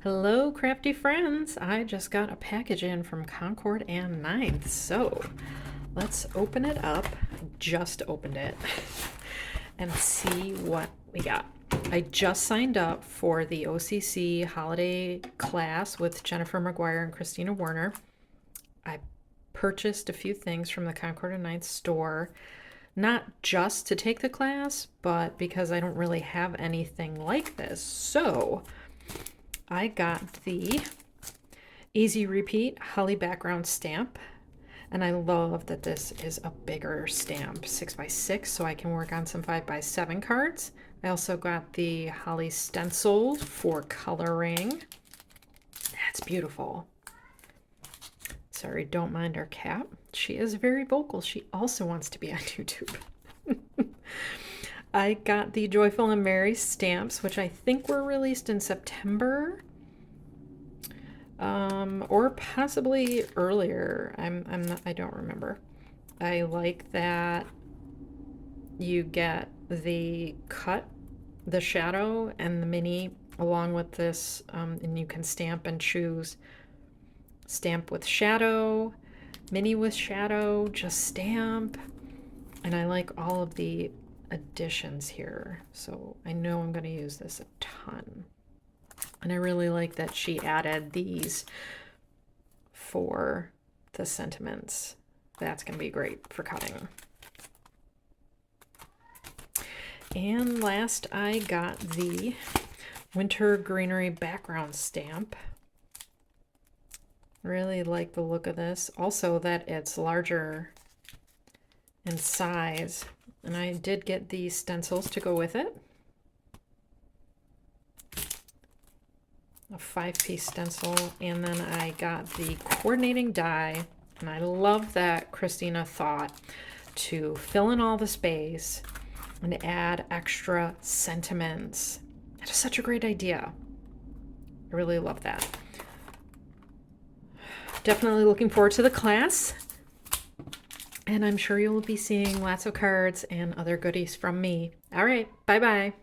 Hello, crafty friends. I just got a package in from Concord and 9th, so let's open it up. I just opened it and see what we got. I just signed up for the OCC holiday class with Jennifer McGuire and Christina Werner. I purchased a few things from the Concord and 9th store, not just to take the class, but because I don't really have anything like this. So I got the Easy Repeat Holly background stamp, and I love that this is a bigger stamp, 6x6, so I can work on some 5x7 cards. I also got the Holly stencil for coloring. That's beautiful. Sorry, don't mind our cat. She is very vocal. She also wants to be on YouTube. I got the Joyful and Merry stamps, which I think were released in September, or possibly earlier. I don't remember. I like that you get the cut, the shadow, and the mini along with this, and you can stamp and choose stamp with shadow, mini with shadow, just stamp. And I like all of the additions here, so I know I'm going to use this a ton. And I really like that she added these for the sentiments. That's going to be great for cutting. And last, I got the Winter Greenery background stamp. Really like the look of this. Also that it's larger in size. And I did get the stencils to go with it. A 5-piece stencil, and then I got the coordinating die, and I love that Christina thought to fill in all the space and add extra sentiments. That is such a great idea. I really love that. Definitely looking forward to the class, and I'm sure you'll be seeing lots of cards and other goodies from me. All right, bye-bye.